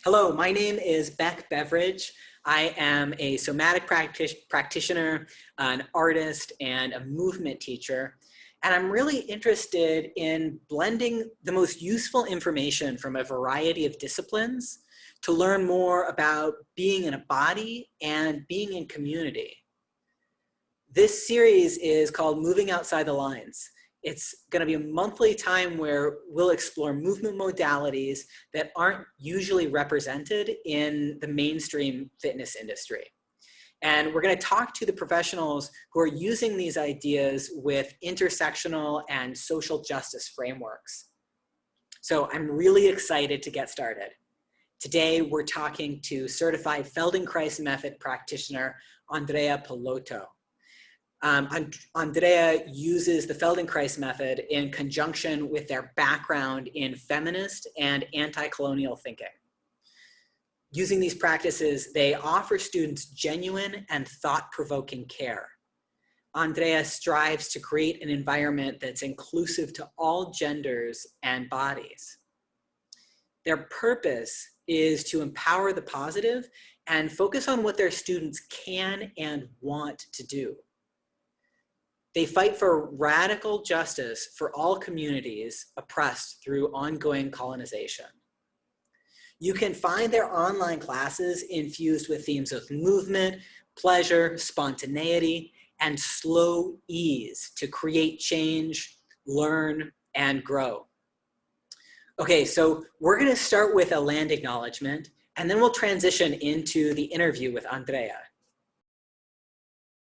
Hello, my name is Beck Beverage. I am a somatic practitioner, an artist, and a movement teacher. And I'm really interested in blending the most useful information from a variety of disciplines to learn more about being in a body and being in community. This series is called Moving Outside the Lines. It's going to be a monthly time where we'll explore movement modalities that aren't usually represented in the mainstream fitness industry. And we're going to talk to the professionals who are using these ideas with intersectional and social justice frameworks. So I'm really excited to get started. Today, we're talking to certified Feldenkrais method practitioner, Andréa Pallotto. Andrea uses the Feldenkrais method in conjunction with their background in feminist and anti-colonial thinking. Using these practices, they offer students genuine and thought-provoking care. Andrea strives to create an environment that's inclusive to all genders and bodies. Their purpose is to empower the positive and focus on what their students can and want to do. They fight for radical justice for all communities oppressed through ongoing colonization. You can find their online classes infused with themes of movement, pleasure, spontaneity, and slow ease to create change, learn, and grow. Okay, so we're gonna start with a land acknowledgement, and then we'll transition into the interview with Andrea.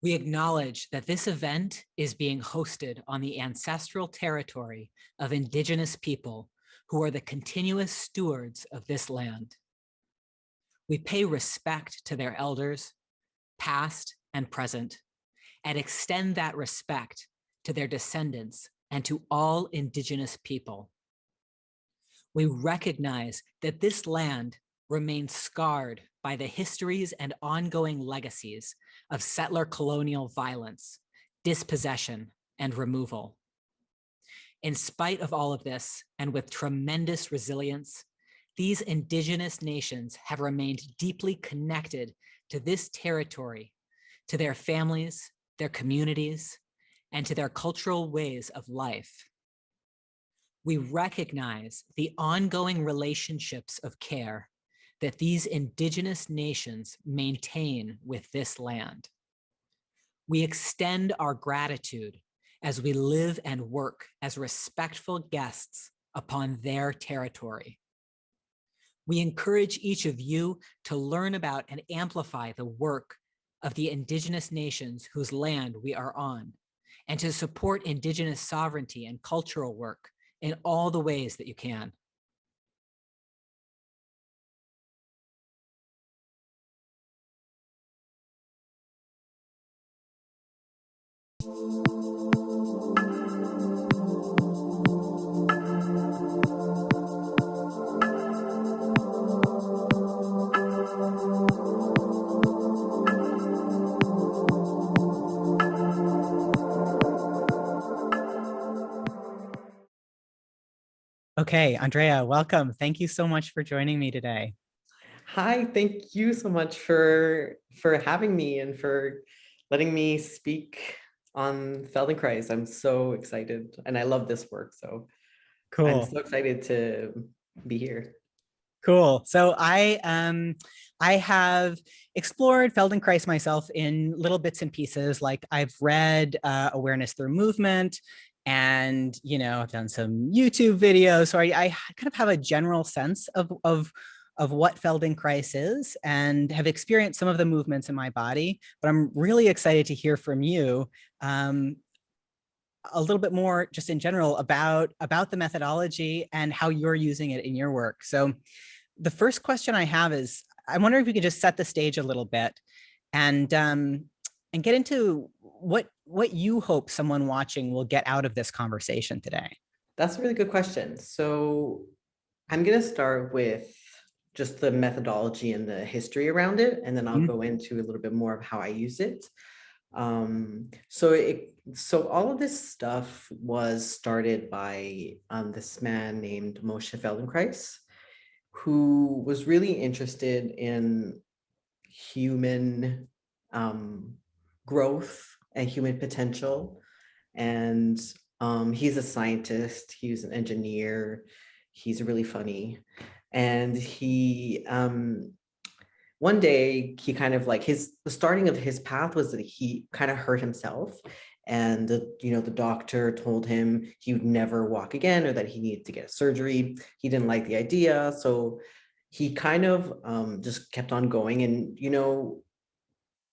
We acknowledge that this event is being hosted on the ancestral territory of Indigenous people who are the continuous stewards of this land. We pay respect to their elders, past and present, and extend that respect to their descendants and to all Indigenous people. We recognize that this land remains scarred by the histories and ongoing legacies of settler colonial violence, dispossession, and removal. In spite of all of this, and with tremendous resilience, these Indigenous nations have remained deeply connected to this territory, to their families, their communities, and to their cultural ways of life. We recognize the ongoing relationships of care that these Indigenous nations maintain with this land. We extend our gratitude as we live and work as respectful guests upon their territory. We encourage each of you to learn about and amplify the work of the Indigenous nations whose land we are on, and to support Indigenous sovereignty and cultural work in all the ways that you can. Okay, Andrea, welcome. Thank you so much for joining me today. Hi, thank you so much for having me and for letting me speak on Feldenkrais. I'm so excited and I love this work. So cool. I'm so excited to be here. Cool. So I have explored Feldenkrais myself in little bits and pieces. Like I've read Awareness Through Movement, and I've done some YouTube videos. So I kind of have a general sense of what Feldenkrais is and have experienced some of the movements in my body. But I'm really excited to hear from you a little bit more just in general about the methodology and how you're using it in your work. So the first question I have is, I wonder if we could just set the stage a little bit and get into what you hope someone watching will get out of this conversation today. That's a really good question. So I'm going to start with just the methodology and the history around it, and then I'll go into a little bit more of how I use it. So all of this stuff was started by this man named Moshe Feldenkrais, who was really interested in human growth and human potential. And he's a scientist, he's an engineer, he's really funny. And he, one day he kind of like the starting of his path was that he kind of hurt himself. And the doctor told him he would never walk again, or that he needed to get a surgery. He didn't like the idea. So he kind of just kept on going. And,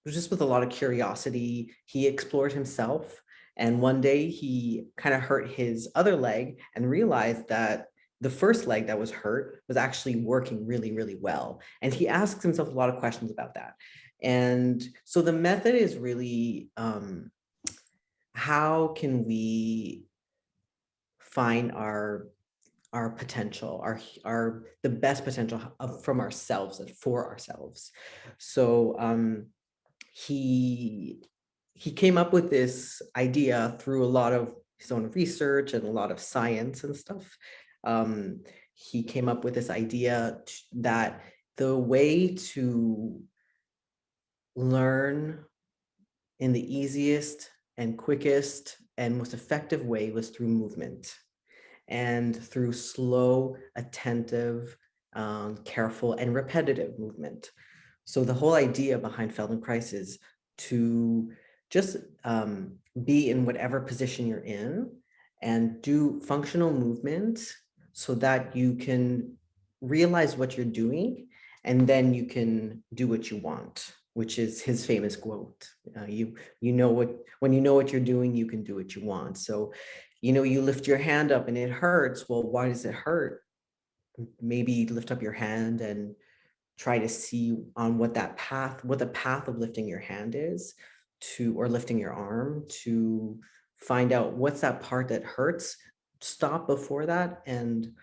just with a lot of curiosity, he explored himself. And one day he kind of hurt his other leg and realized that the first leg that was hurt was actually working really, really well. And he asks himself a lot of questions about that. And so the method is really, how can we find our potential, the best potential from ourselves and for ourselves. So he came up with this idea through a lot of his own research and a lot of science and stuff. He came up with this idea that the way to learn in the easiest and quickest and most effective way was through movement, and through slow, attentive, careful, and repetitive movement. So the whole idea behind Feldenkrais is to just be in whatever position you're in and do functional movement so that you can realize what you're doing, and then you can do what you want, which is his famous quote. When you know what you're doing, you can do what you want. So, you lift your hand up and it hurts. Well, why does it hurt? Maybe lift up your hand and try to see on what the path of lifting your hand is, or lifting your arm, to find out what's that part that hurts. Stop before that and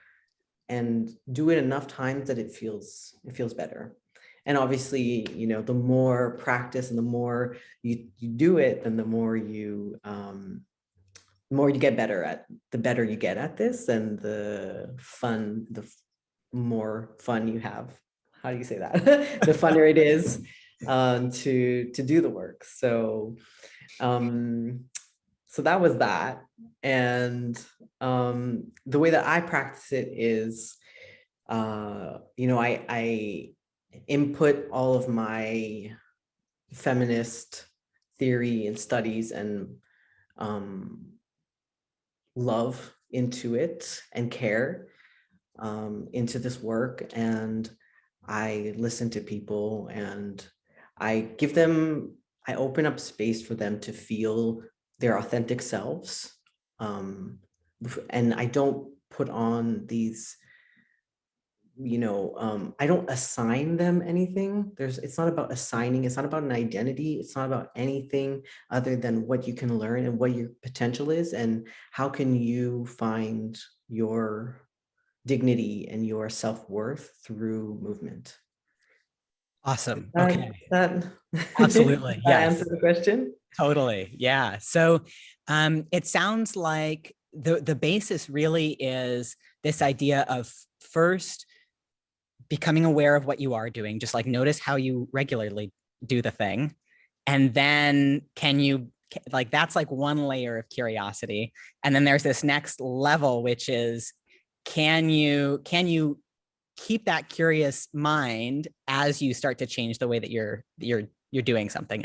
do it enough times that it feels better. And obviously, the more practice and the more you do it, then the more you get better the better you get at this, and the more fun you have. How do you say that? The funner it is to do the work. So that was that. And the way that I practice it is, I input all of my feminist theory and studies and love into it, and care into this work. And I listen to people, and I open up space for them to feel their authentic selves. And I don't put on these, I don't assign them anything. It's not about assigning, it's not about an identity, it's not about anything other than what you can learn and what your potential is, and how can you find your dignity and your self-worth through movement. Awesome. Okay. Absolutely. That Yes. answer the question? Totally. Yeah. So it sounds like the basis really is this idea of first becoming aware of what you are doing, just like notice how you regularly do the thing. And then that's like one layer of curiosity. And then there's this next level, which is, can you keep that curious mind as you start to change the way that you're doing something?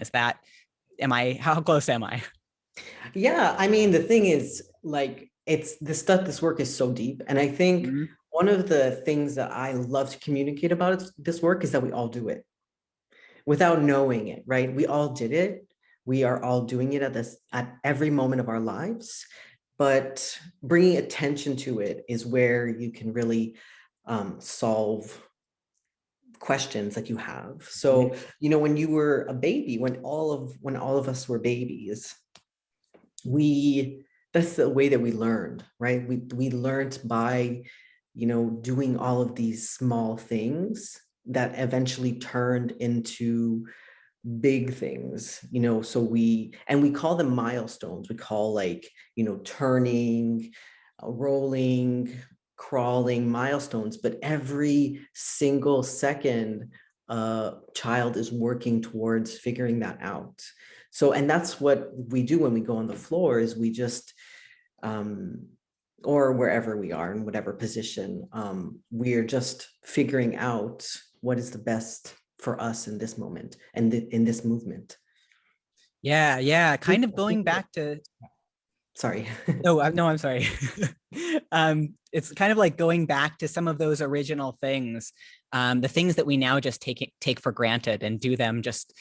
How close am I? Yeah, I mean, the thing is, like, this work is so deep. And I think one of the things that I love to communicate about this work is that we all do it without knowing it, right? We all did it. We are all doing it at every moment of our lives. But bringing attention to it is where you can really solve questions that you have. So, when you were a baby, when all of us were babies, that's the way that we learned, right? We learned by, doing all of these small things that eventually turned into big things, so we call them milestones. We call, like, turning, rolling, crawling milestones, but every single second, a child is working towards figuring that out. So, and that's what we do when we go on the floor, is we just, or wherever we are in whatever position, we are just figuring out what is the best for us in this moment and in this movement. Yeah. Kind of going back to, Sorry. no, I'm sorry. It's kind of like going back to some of those original things, the things that we now just take for granted and do them just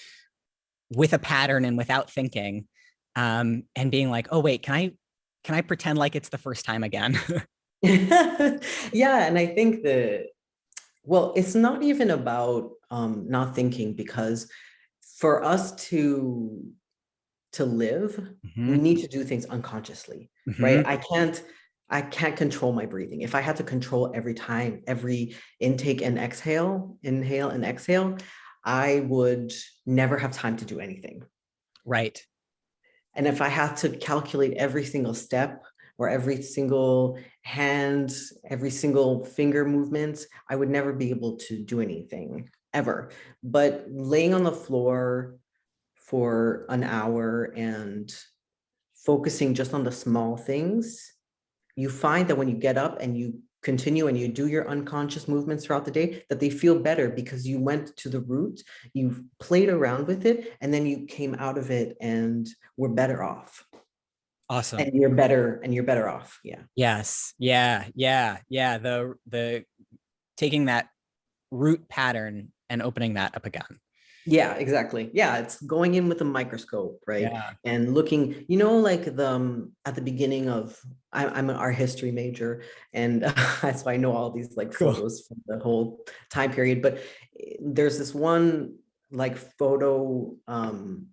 with a pattern and without thinking, and being like, oh wait, can I pretend like it's the first time again? Yeah, and I think that, well, it's not even about not thinking, because for us to live, we need to do things unconsciously, right? I can't control my breathing. If I had to control every time, every intake and exhale, inhale and exhale, I would never have time to do anything. Right. And if I had to calculate every single step or every single hand, every single finger movement, I would never be able to do anything ever. But laying on the floor for an hour and focusing just on the small things, you find that when you get up and you continue and you do your unconscious movements throughout the day, that they feel better because you went to the root, you played around with it, and then you came out of it and were better off. Awesome. And you're better off. Yeah. Yes. Yeah. The taking that root pattern and opening that up again. Yeah, exactly. Yeah, it's going in with a microscope, right? Yeah. And looking, like at the beginning of, I'm an art history major, and that's why I know all these like Cool. photos from the whole time period. But there's this one like photo,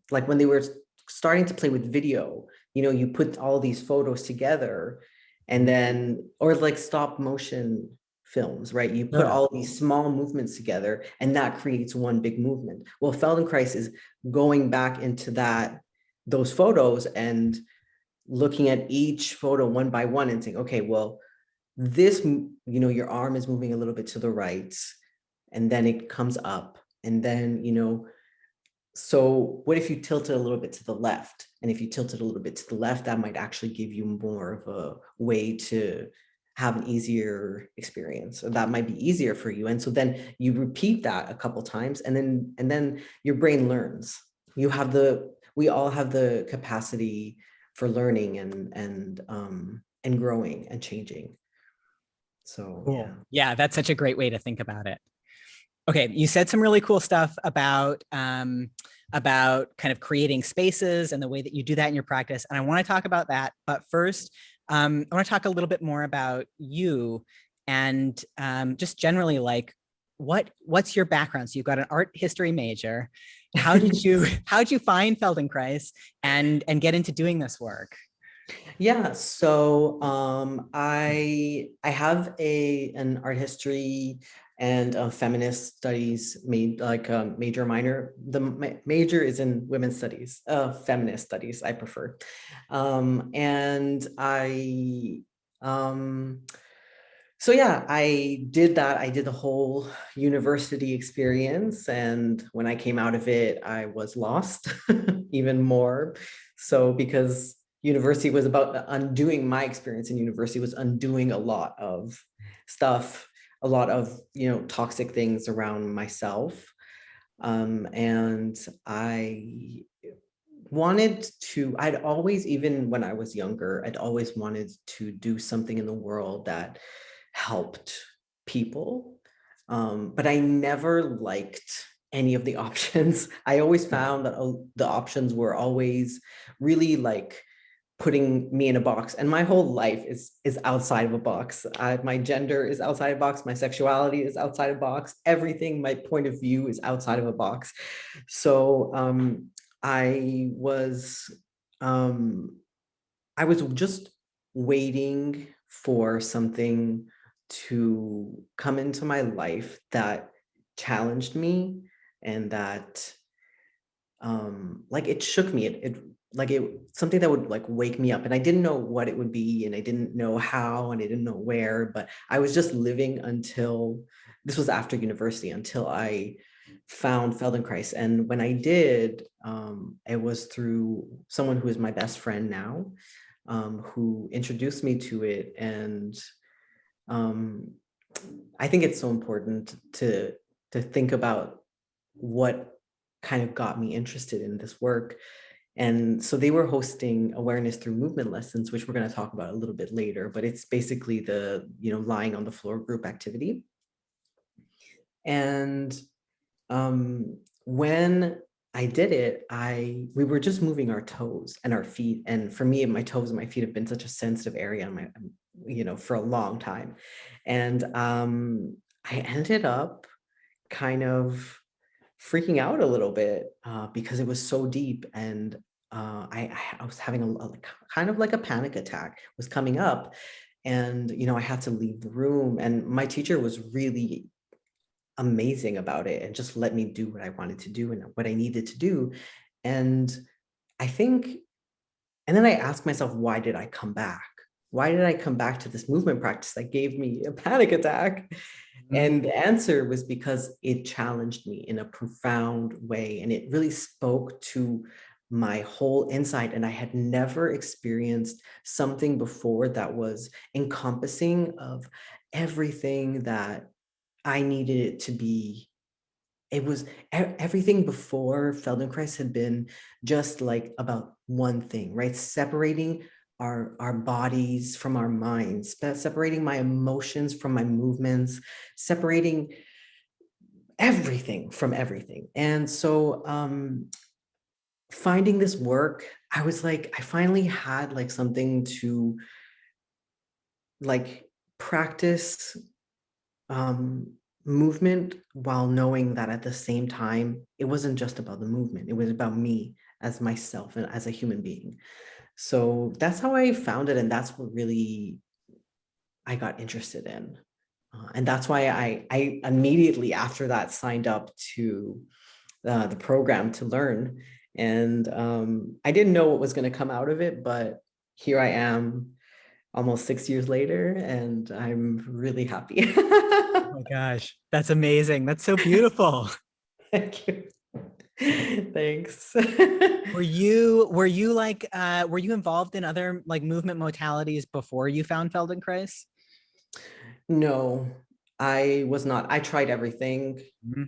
like when they were starting to play with video, you put all these photos together, and then, or like stop motion films, right? You put all these small movements together and that creates one big movement. Well, Feldenkrais is going back into those photos and looking at each photo one by one and saying, okay, well, this, your arm is moving a little bit to the right, and then it comes up, and then, so what if you tilt it a little bit to the left? And if you tilt it a little bit to the left, that might actually give you more of a way to have an easier experience. So that might be easier for you. And so then you repeat that a couple times, and then your brain learns. We all have the capacity for learning and growing and changing. So cool. Yeah, that's such a great way to think about it. Okay, you said some really cool stuff about kind of creating spaces and the way that you do that in your practice, and I want to talk about that. But first, I want to talk a little bit more about you and just generally, like, what's your background? So you've got an art history major. How did you find Feldenkrais and get into doing this work? Yeah, so I have an art history and feminist studies major minor. The major is in women's studies, feminist studies I prefer, and so yeah, I did that. I did the whole university experience, and when I came out of it, I was lost even more. So because university was about undoing, my experience in university was undoing a lot of stuff, a lot of toxic things around myself, and I'd always, even when I was younger, I'd always wanted to do something in the world that helped people, but I never liked any of the options. I always found that the options were always really like putting me in a box, and my whole life is outside of a box. My gender is outside of a box, my sexuality is outside of a box, everything, my point of view is outside of a box. So I was um, I was just waiting for something to come into my life that challenged me and that like it shook me. Something that would like wake me up, and I didn't know what it would be, and I didn't know how, and I didn't know where, but I was just living until this was after university, until I found Feldenkrais. And when I did, it was through someone who is my best friend now, who introduced me to it. And um, I think it's so important to think about what kind of got me interested in this work. And so they were hosting awareness through movement lessons, which we're going to talk about a little bit later, but it's basically the, lying on the floor group activity. And when I did it, we were just moving our toes and our feet. And for me, my toes and my feet have been such a sensitive area on my, for a long time. And I ended up kind of freaking out a little bit because it was so deep. And I was having kind of like a panic attack was coming up. And, I had to leave the room. And my teacher was really amazing about it and just let me do what I wanted to do and what I needed to do. And I think, and then I asked myself, why did I come back? Why did I come back to this movement practice that gave me a panic attack? And the answer was because it challenged me in a profound way. And it really spoke to my whole inside. And I had never experienced something before that was encompassing of everything that I needed it to be. It was everything before Feldenkrais had been just like about one thing, right? Separating our bodies from our minds, separating my emotions from my movements, separating everything from everything. And so finding this work, I was like, I finally had like something to like practice movement while knowing that at the same time, it wasn't just about the movement. It was about me as myself and as a human being. So that's how I found it. And that's what really I got interested in. And that's why I immediately after that signed up to the program to learn. And I didn't know what was going to come out of it, but here I am almost 6 years later, and I'm really happy. Oh my gosh, that's amazing. That's so beautiful. Thank you. Thanks. Were you involved in other like movement modalities before you found Feldenkrais? No, I was not. I tried everything. Mhm.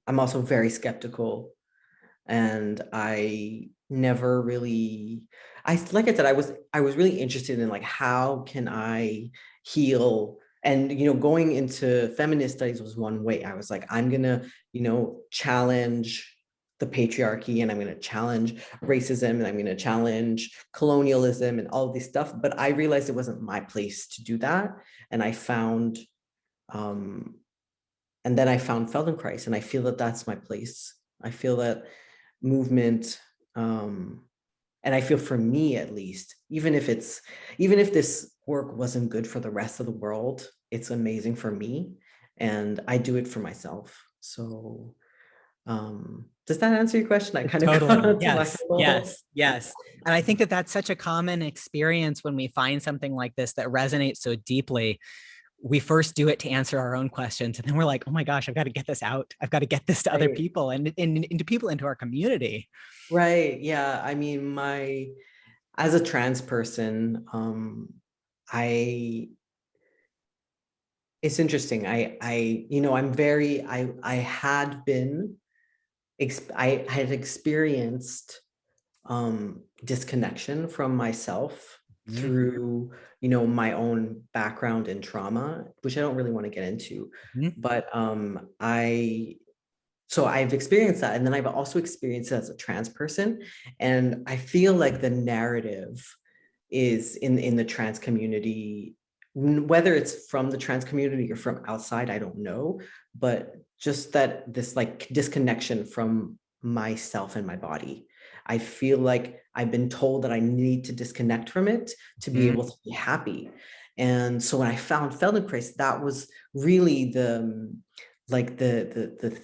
I'm also very skeptical, and I never really, like I said, I was really interested in like, how can I heal? And, going into feminist studies was one way. I was like, I'm gonna, challenge the patriarchy, and I'm going to challenge racism, and I'm going to challenge colonialism and all of this stuff. But I realized it wasn't my place to do that. And I found, um, and then I found Feldenkrais, and I feel that that's my place. I feel that movement, and I feel for me at least, even if this work wasn't good for the rest of the world, it's amazing for me, and I do it for myself. So does that answer your question? I kind of got Totally. onto my Yes. whole. Yes. Yes. And I think that that's such a common experience when we find something like this that resonates so deeply. We first do it to answer our own questions, and then we're like, oh my gosh, I've got to get this out. I've got to get this to other Right. people and into people into our community. Right. Yeah. I mean, as a trans person, I it's interesting. I had been, I had experienced disconnection from myself Mhm. through, my own background in trauma, which I don't really want to get into. Mhm. But so I've experienced that. And then I've also experienced it as a trans person. And I feel like the narrative is in the trans community, whether it's from the trans community or from outside, I don't know, but just that this like disconnection from myself and my body. I feel like I've been told that I need to disconnect from it to be Mhm. able to be happy. And so when I found Feldenkrais, that was really the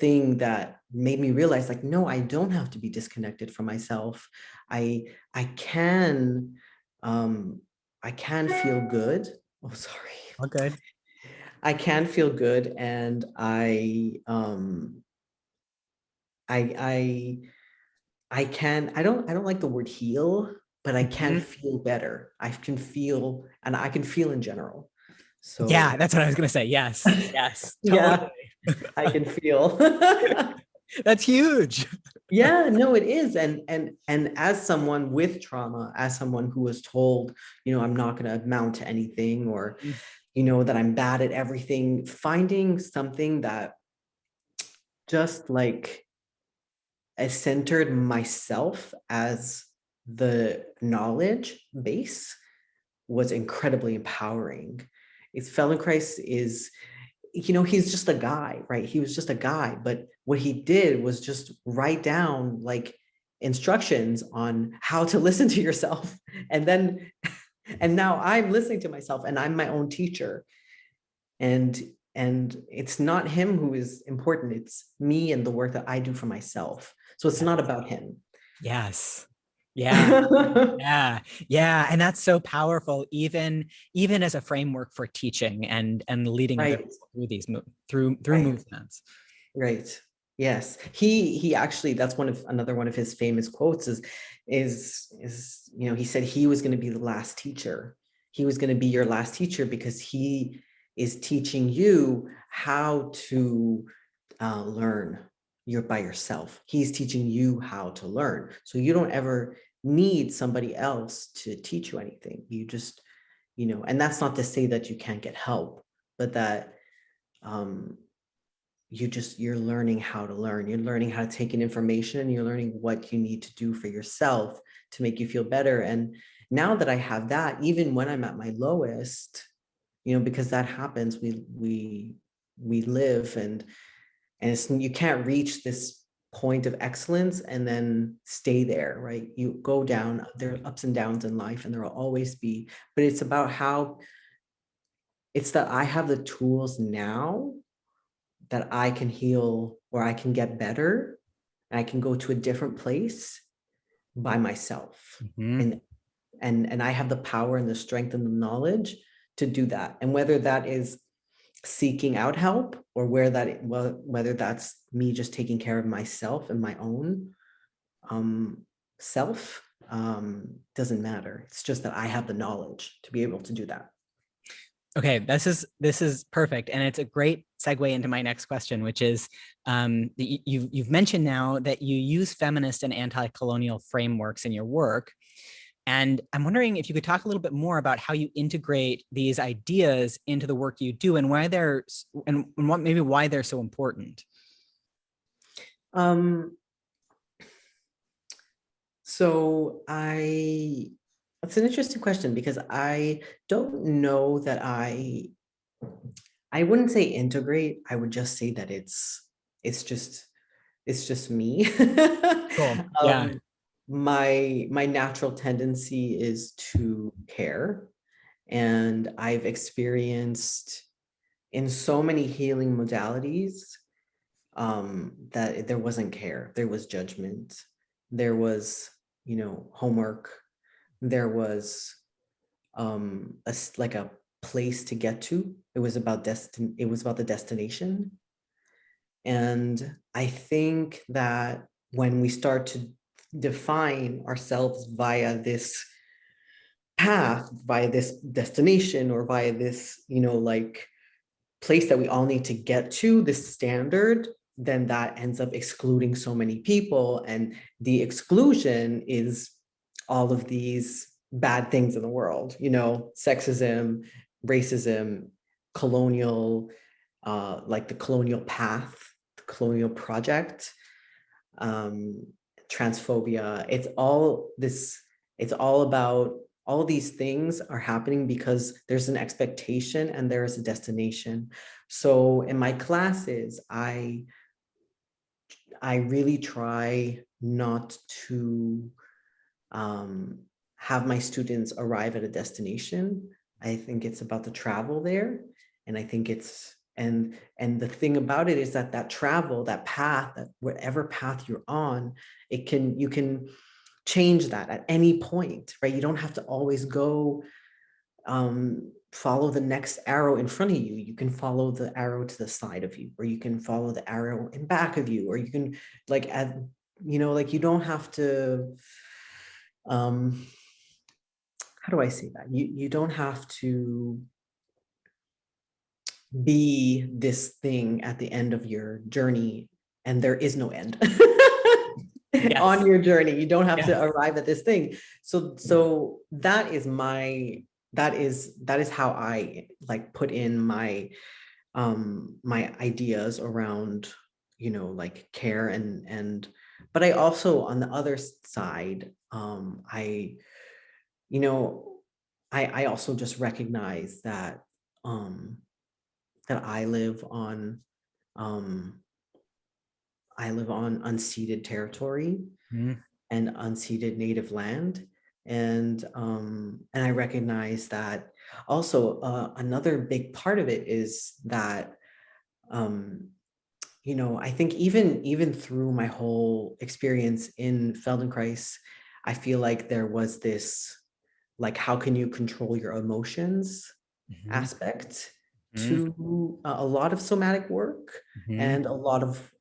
thing that made me realize, like, no, I don't have to be disconnected from myself. I can I can feel good. Oh, sorry. All good. I can feel good, and I I don't like the word heal, but I can Mhm. feel better. I can feel, and I can feel in general. Yeah, So that's what I was gonna say. Yes, yes, totally. yeah, I can feel. That's huge. Yeah, no, it is. And as someone with trauma, as someone who was told, I'm not going to amount to anything, or, Mm. that I'm bad at everything, finding something that just like centered myself as the knowledge base was incredibly empowering. It's Feldenkrais is, he's just a guy, right? He was just a guy, but what he did was just write down like instructions on how to listen to yourself. And then, and now I'm listening to myself, and I'm my own teacher. And it's not him who is important. It's me and the work that I do for myself. So it's Yeah. not about him. Yes. Yeah. Yeah. Yeah. And that's so powerful, even as a framework for teaching and leading other Right. people through these through Right. movements. Right. Yes. He actually, that's another one of his famous quotes is he said he was going to be the last teacher. He was going to be your last teacher because he is teaching you how to learn by yourself. He's teaching you how to learn. So you don't ever need somebody else to teach you anything. You just, and that's not to say that you can't get help, but that um you're learning how to learn. You're learning how to take in information, and you're learning what you need to do for yourself to make you feel better. And now that I have that, even when I'm at my lowest, because that happens, we live, and you can't reach this point of excellence and then stay there, right? You go down, there are ups and downs in life, and there will always be, but it's about how it's that I have the tools now that I can heal, or I can get better, and I can go to a different place by myself. Mhm. And I have the power and the strength and the knowledge to do that. And whether that is seeking out help, or whether that's me just taking care of myself and my own self, doesn't matter. It's just that I have the knowledge to be able to do that. Okay, this is perfect, and it's a great segue into my next question, which is you've mentioned now that you use feminist and anti-colonial frameworks in your work, and I'm wondering if you could talk a little bit more about how you integrate these ideas into the work you do, and why they're so important. Um, So it's an interesting question, because I don't know that I wouldn't say integrate. I would just say that it's just it's just me. Cool. Yeah. um, my natural tendency is to care, and I've experienced in so many healing modalities that there wasn't care, there was judgment, there was, homework, there was like a place to get to. It was about it was about the destination. And I think that when we start to define ourselves via this path, via this destination, or via this, like place that we all need to get to, this standard, then that ends up excluding so many people. And the exclusion is all of these bad things in the world, sexism, racism, colonial, like the colonial path, the colonial project, um, transphobia. It's all about, all these things are happening because there's an expectation and there is a destination. So in my classes, I really try not to have my students arrive at a destination. I think it's about the travel there. And I think And the thing about it is that that travel, that path, that whatever path you're on, you can change that at any point, right? You don't have to always go follow the next arrow in front of you. You can follow the arrow to the side of you, or you can follow the arrow in back of you, or you can like like you don't have to how do I say that? You don't have to be this thing at the end of your journey, and there is no end. Yes. On your journey. You don't have Yes. to arrive at this thing. So that is how I like put in my my ideas around, like care but I also, on the other side, you know, I also just recognize that that um I live on unceded territory Mhm. and unceded native land. And I recognize that also another big part of it is that um, I think even through my whole experience in Feldenkrais, I feel like there was this, like, how can you control your emotions Mhm. aspect Mhm. to a lot of somatic work Mhm. and a lot of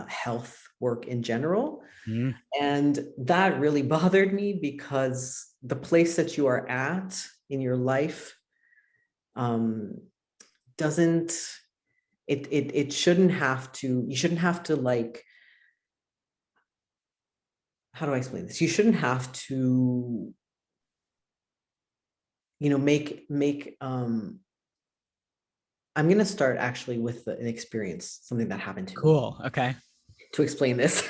health work in general. Mhm. And that really bothered me because the place that you are at in your life um, doesn't, it shouldn't have to, you shouldn't have to, like, how do I explain this? You shouldn't have to, make, I'm going to start actually with an experience, something that happened to me Cool. Okay. to explain this.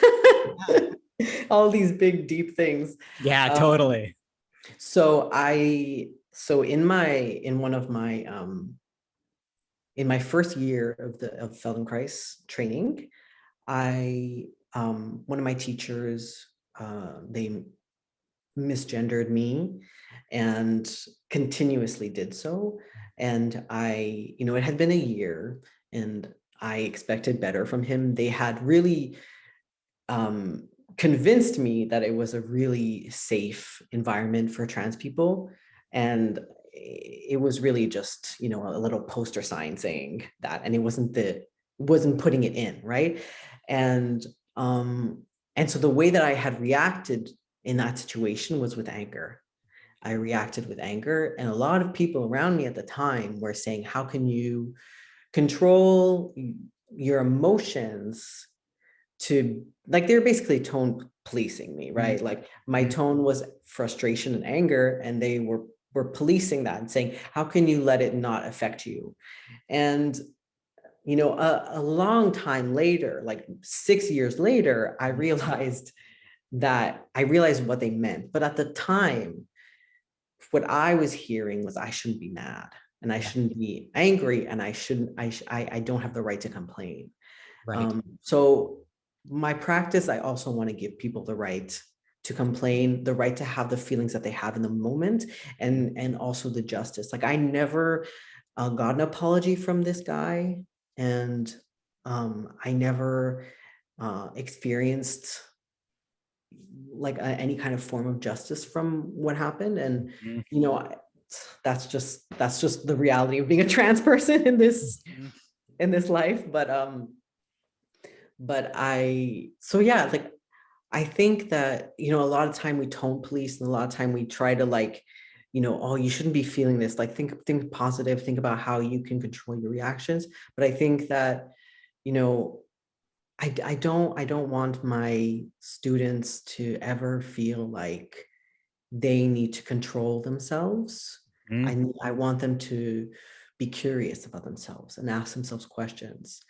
Yeah. All these big, deep things. Yeah, Um, totally. so in one of my in my first year of Feldenkrais training, I one of my teachers, they misgendered me and continuously did so. And it had been a year, and I expected better from him. They had really convinced me that it was a really safe environment for trans people. And it was really just, a little poster sign saying that, and it wasn't putting it in, right? And um, and so the way that I had reacted in that situation was with anger. I reacted with anger, and a lot of people around me at the time were saying, how can you control your emotions to, like, they're basically tone policing me, right? Like, my Mhm. tone was frustration and anger, and they were policing that and saying, how can you let it not affect you? And a long time later, like 6 years later, I realized what they meant. But at the time, what I was hearing was, I shouldn't be mad, and I Yeah. shouldn't be angry, and I don't have the right to complain. Right. So my practice, I also want to give people the right to complain, the right to have the feelings that they have in the moment, and also the justice. Like, I never got an apology from this guy, and I never experienced like any kind of form of justice from what happened. And Mhm. that's just the reality of being a trans person in this Mhm. life. But so yeah, like, I think that, a lot of time we tone police, and a lot of time we try to, like, oh, you shouldn't be feeling this. Like, think positive, think about how you can control your reactions. But I think that, you know, I don't want my students to ever feel like they need to control themselves. Mhm. I want them to be curious about themselves and ask themselves questions.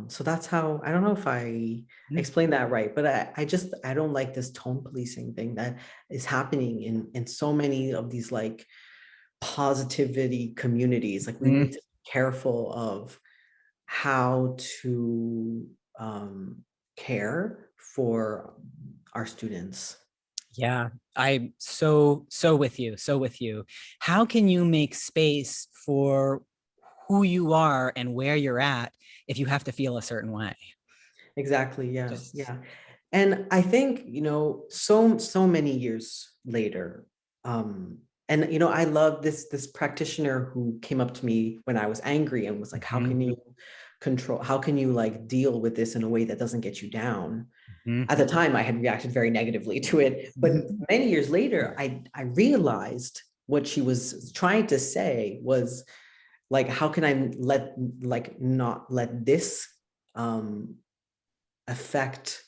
So that's how, I don't know if I Mhm. explained that right, but I don't like this tone policing thing that is happening in so many of these, like, positivity communities. Like, we need Mhm. to be careful of how to care for our students. Yeah, I'm so with you. So with you. How can you make space for who you are and where you're at if you have to feel a certain way. Exactly. Yeah. Just, Yeah. And I think, so many years later, and I love this practitioner who came up to me when I was angry and was like, how can you like deal with this in a way that doesn't get you down? At the time, I had reacted very negatively to it, but many years later, I realized what she was trying to say was like, how can I not let this affect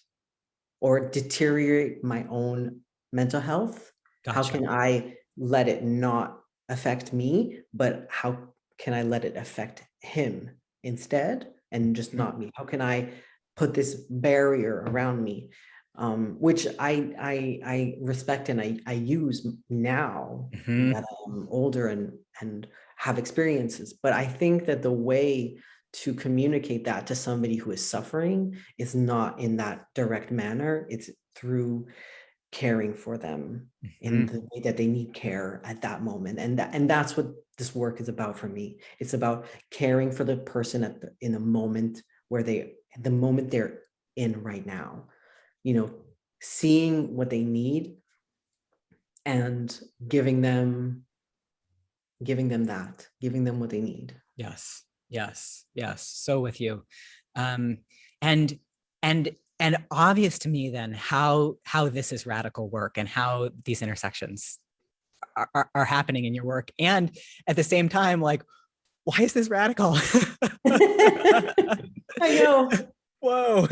or deteriorate my own mental health? How gotcha. can I let it not affect me, but how can I let it affect him instead and just not me? How can I put this barrier around me? Which I respect and I use now that I'm older and have experiences. But I think that the way to communicate that to somebody who is suffering is not in that direct manner. It's through caring for them in the way that they need care at that moment. And that's what this work is about for me. It's about caring for the person in the moment the moment they're in right now, seeing what they need and giving them what they need. Yes, yes, yes. So with you. Um, and and and obvious to me then how this is radical work and how these intersections are happening in your work. And at the same time, like, why is this radical? I know. Whoa.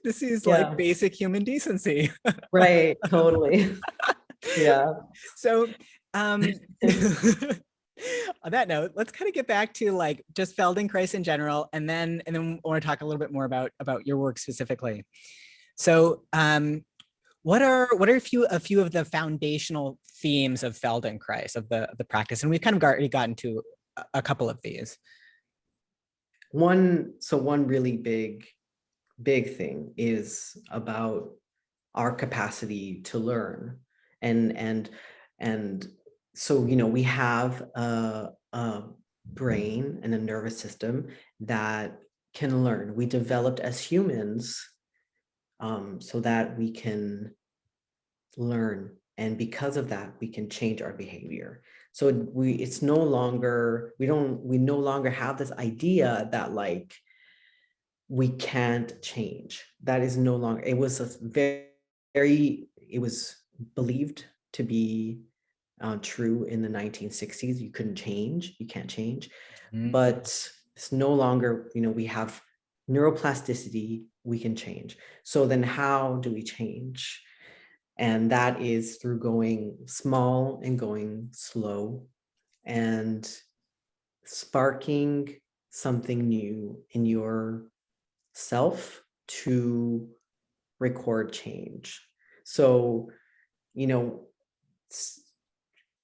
This is like Yeah. basic human decency. Right. Totally. Yeah. So on that note, let's kind of get back to like just Feldenkrais in general, and then I want to talk a little bit more about your work specifically. So what are a few of the foundational themes of Feldenkrais, of the practice? And we've kind of already gotten to a couple of these. One really big thing is about our capacity to learn. And so, we have a brain and a nervous system that can learn. We developed as humans so that we can learn, and because of that we can change our behavior. So it's no longer, we no longer have this idea that like we can't change. That is no longer, it was a it was believed to be true in the 1960s. You can't change. But it's no longer, we have neuroplasticity, we can change. So then how do we change? And that is through going small and going slow and sparking something new in your self to record change. So,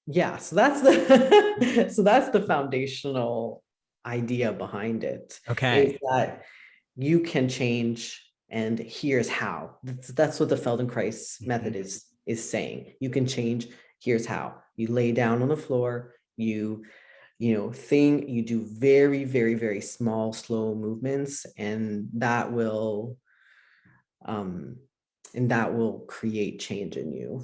yeah, so that's the so that's the foundational idea behind it. Okay. Is that you can change, and here's how. That's what the Feldenkrais method is saying. You can change, here's how. You lay down on the floor, you do very, very, very small, slow movements, and that will create change in you.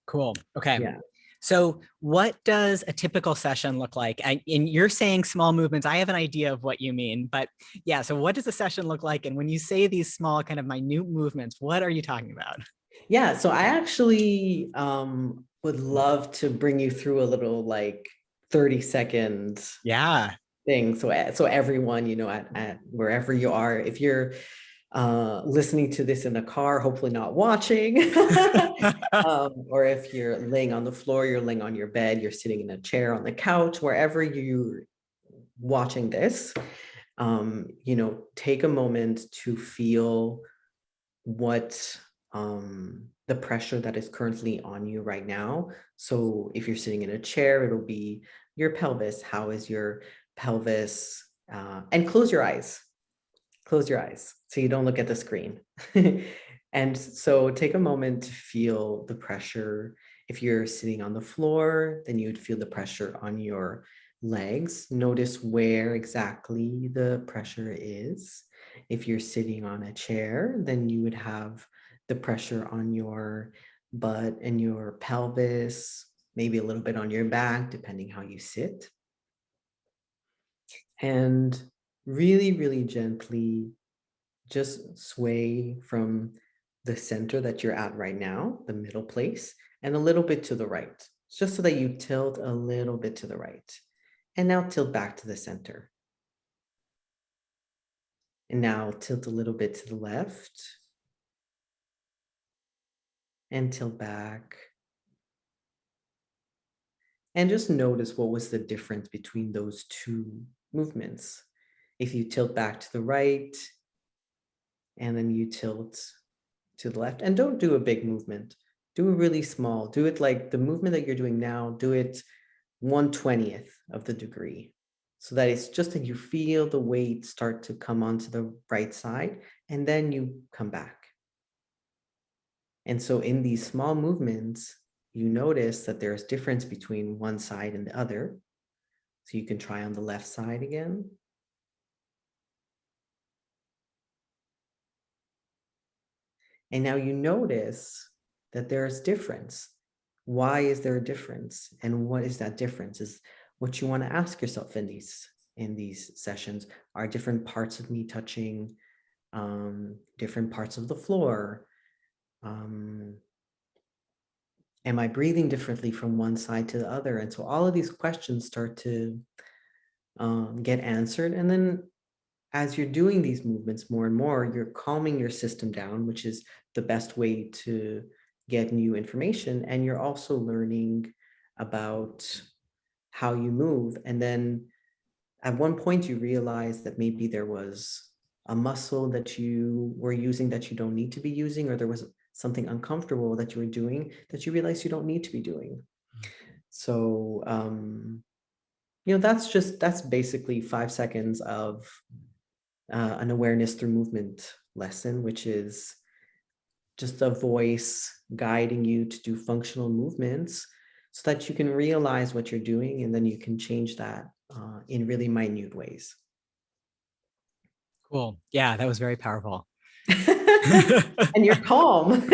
Cool. Okay. Yeah. So what does a typical session look like? And you're saying small movements. I have an idea of what you mean, but yeah. So what does a session look like? And when you say these small kind of minute movements, what are you talking about? Yeah. So I actually would love to bring you through a little like 30-second Yeah. thing. So everyone, at wherever you are, if you're listening to this in a car, hopefully not watching, or if you're laying on the floor, you're laying on your bed, you're sitting in a chair, on the couch, wherever you're watching this, take a moment to feel what the pressure that is currently on you right now. So if you're sitting in a chair, it'll be your pelvis. How is your pelvis? And close your eyes so you don't look at the screen. And so take a moment to feel the pressure. If you're sitting on the floor, then you'd feel the pressure on your legs. Notice where exactly the pressure is. If you're sitting on a chair, then you would have the pressure on your butt and your pelvis, maybe a little bit on your back, depending how you sit. And really, really gently just sway from the center that you're at right now, the middle place, and a little bit to the right, just so that you tilt a little bit to the right. And now tilt back to the center. And now tilt a little bit to the left. And tilt back. And just notice what was the difference between those two movements. If you tilt back to the right, and then you tilt to the left, and don't do a big movement. Do a really small, do it like the movement that you're doing now, do it 1/20th of the degree, so that it's just that you feel the weight start to come onto the right side, and then you come back. And so in these small movements, you notice that there's difference between one side and the other. So you can try on the left side again. And now you notice that there's difference. Why is there a difference? And what is that difference is what you want to ask yourself in these sessions. Are different parts of me touching different parts of the floor? Am I breathing differently from one side to the other? And so all of these questions start to get answered. And then as you're doing these movements more and more, you're calming your system down, which is the best way to get new information. And you're also learning about how you move. And then at one point you realize that maybe there was a muscle that you were using that you don't need to be using, or there was something uncomfortable that you were doing that you realize you don't need to be doing. So, that's basically 5 seconds of an awareness through movement lesson, which is just a voice guiding you to do functional movements so that you can realize what you're doing, and then you can change that in really minute ways. Cool. Yeah, that was very powerful. And you're calm.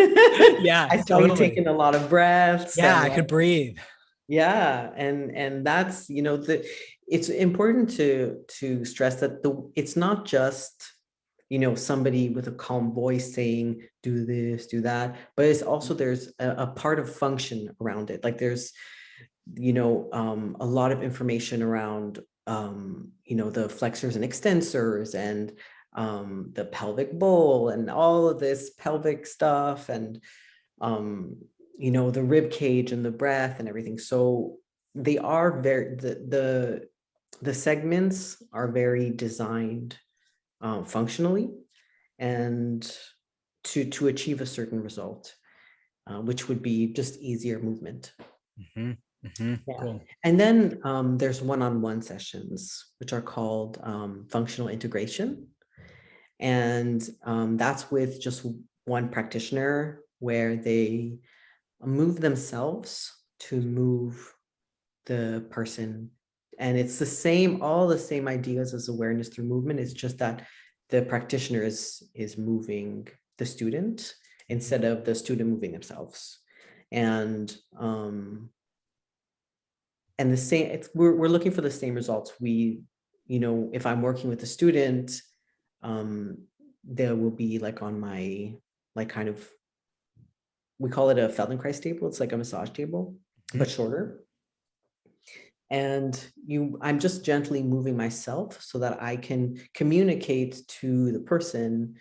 Yeah, I saw totally. you taking a lot of breaths. Yeah, I could breathe. Yeah, and that's it's important to stress that it's not just somebody with a calm voice saying do this, do that, but it's also there's a part of function around it. Like there's a lot of information around the flexors and extensors and the pelvic bowl and all of this pelvic stuff, and the rib cage and the breath and everything. So they are the segments are very designed functionally and to achieve a certain result, which would be just easier movement. Mm-hmm. Mm-hmm. Yeah. Cool. And then there's one-on-one sessions, which are called functional integration. And that's with just one practitioner, where they move themselves to move the person. And it's all the same ideas as awareness through movement. It's just that the practitioner is moving the student instead of the student moving themselves. And the same, we're looking for the same results. If I'm working with a student, there will be like on my, like kind of, we call it a Feldenkrais table. It's like a massage table, but shorter. And I'm just gently moving myself so that I can communicate to the person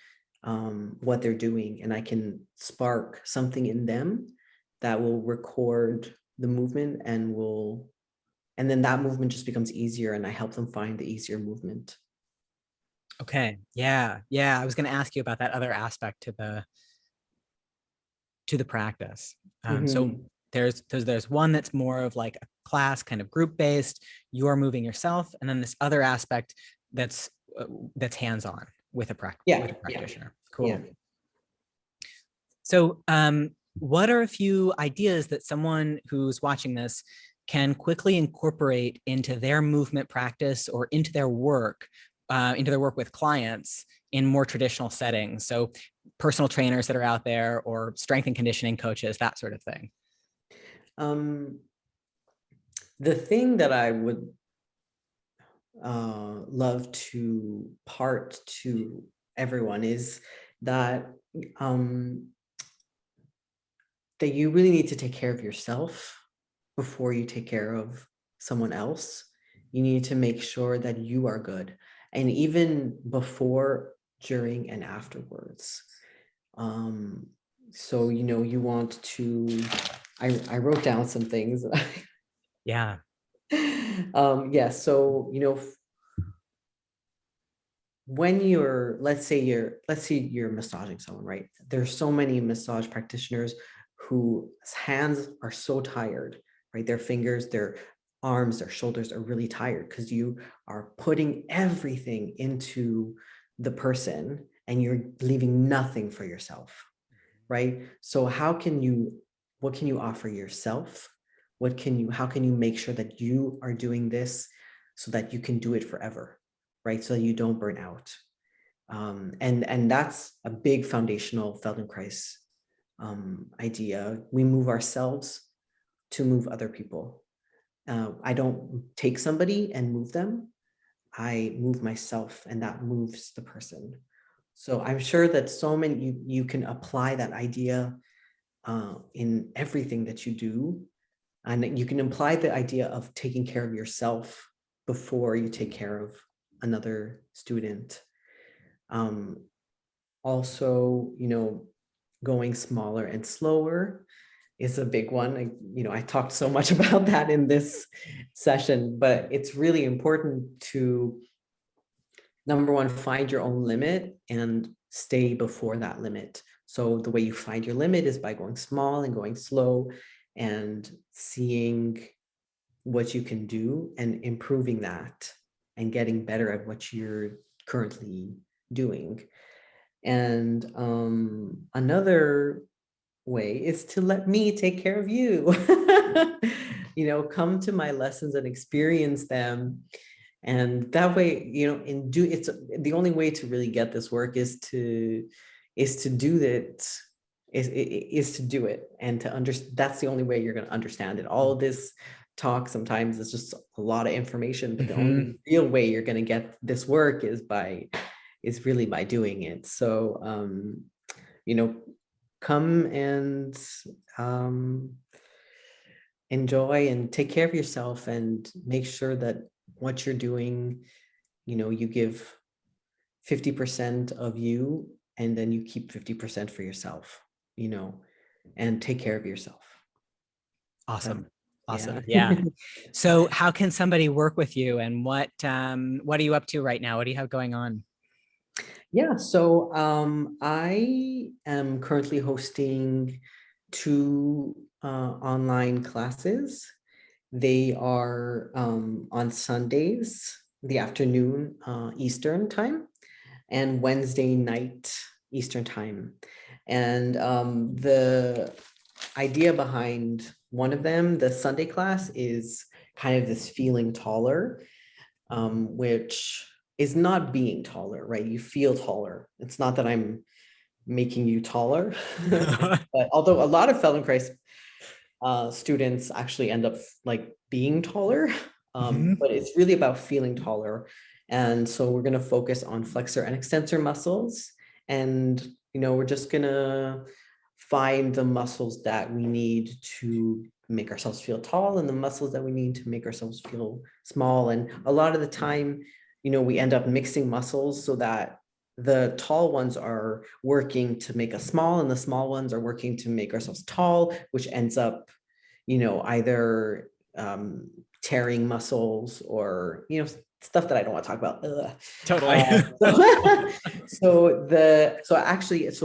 what they're doing, and I can spark something in them that will record the movement and then that movement just becomes easier, and I help them find the easier movement. Okay. Yeah. Yeah. I was going to ask you about that other aspect to the practice. So there's one that's more of like a class kind of group based, you're moving yourself, and then this other aspect that's hands-on with a practitioner. Yeah. Cool. Yeah. So what are a few ideas that someone who's watching this can quickly incorporate into their movement practice or into their work with clients in more traditional settings. So personal trainers that are out there, or strength and conditioning coaches, that sort of thing. The thing that I would love to part to everyone is that that you really need to take care of yourself before you take care of someone else. You need to make sure that you are good, and even before, during, and afterwards. So, you want to, I wrote down some things. Yeah. Yeah, so, when let's say you're massaging someone, right? There's so many massage practitioners whose hands are so tired, right? Their fingers, their arms, their shoulders are really tired because you are putting everything into the person and you're leaving nothing for yourself, right? So what can you offer yourself? How can you make sure that you are doing this so that you can do it forever, right? So that you don't burn out. And that's a big foundational Feldenkrais idea. We move ourselves to move other people. I don't take somebody and move them. I move myself, and that moves the person. So I'm sure that you can apply that idea in everything that you do. And you can apply the idea of taking care of yourself before you take care of another student. Also, going smaller and slower is a big one. I talked so much about that in this session, but it's really important to, number one, find your own limit and stay before that limit. So the way you find your limit is by going small and going slow and seeing what you can do and improving that and getting better at what you're currently doing. And another way is to let me take care of you. Come to my lessons and experience them. And that way, it's the only way to really get this work is to do it, is to do it, and to understand. That's the only way you're going to understand it. All of this talk sometimes is just a lot of information, but the only real way you're going to get this work is really by doing it. So, come and enjoy and take care of yourself, and make sure that what you're doing, you give 50% of you, and then you keep 50% for yourself, and take care of yourself. Awesome. Awesome. Yeah. So how can somebody work with you, and what are you up to right now? What do you have going on? Yeah, so I am currently hosting 2 online classes. They are on Sundays, the afternoon, Eastern time, and Wednesday night, Eastern time. And the idea behind one of them, the Sunday class, is kind of this feeling taller, which is not being taller, right? You feel taller. It's not that I'm making you taller, but although a lot of Feldenkrais students actually end up like being taller, but it's really about feeling taller. And so we're going to focus on flexor and extensor muscles, and we're just going to find the muscles that we need to make ourselves feel tall and the muscles that we need to make ourselves feel small. And a lot of the time, we end up mixing muscles so that the tall ones are working to make us small and the small ones are working to make ourselves tall, which ends up, either tearing muscles or, stuff that I don't want to talk about. Ugh. Totally. So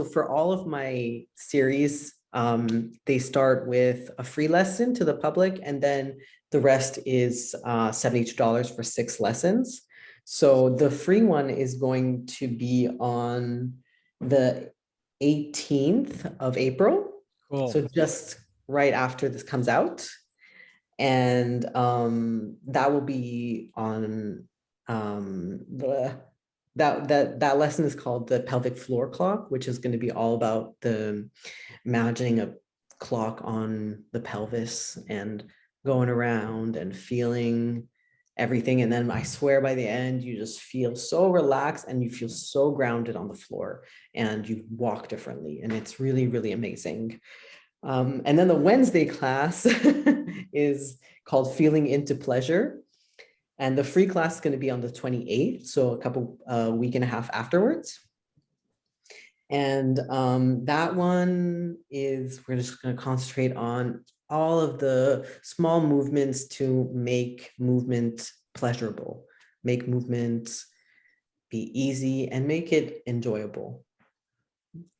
for all of my series, they start with a free lesson to the public, and then the rest is $72 for 6 lessons. So the free one is going to be on the 18th of April. Cool. So just right after this comes out. And that will be on that lesson is called the pelvic floor clock, which is going to be all about the imagining a clock on the pelvis and going around and feeling everything. And then I swear by the end, you just feel so relaxed and you feel so grounded on the floor and you walk differently. And it's really, really amazing. And then the Wednesday class is called Feeling into Pleasure. And the free class is going to be on the 28th, so a week and a half afterwards. And that one is, we're just going to concentrate on all of the small movements to make movement pleasurable, make movement be easy and make it enjoyable.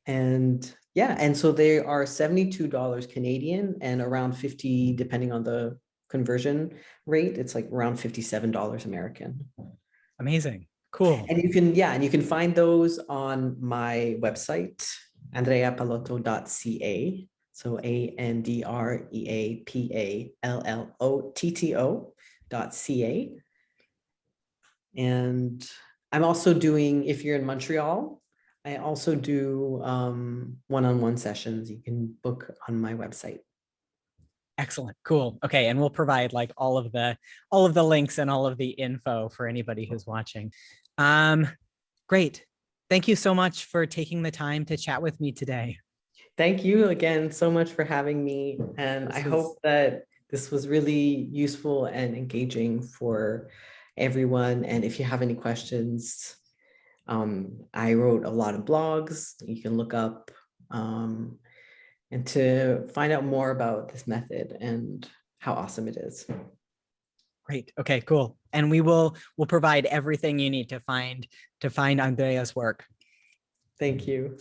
And yeah, and so they are $72 Canadian and around 50, depending on the conversion rate, it's like around $57 American. Amazing. Cool. And you can find those on my website, andreapallotto.ca. So AndreaPallotto.ca. And I'm also doing, if you're in Montreal, I also do one-on-one sessions. You can book on my website. Excellent. Cool. Okay. And we'll provide like all of the links and all of the info for anybody who's watching. Great. Thank you so much for taking the time to chat with me today. Thank you again so much for having me. And I hope that this was really useful and engaging for everyone. And if you have any questions, I wrote a lot of blogs you can look up and to find out more about this method and how awesome it is. Great. Okay, cool. And we'll provide everything you need to find Andrea's work. Thank you.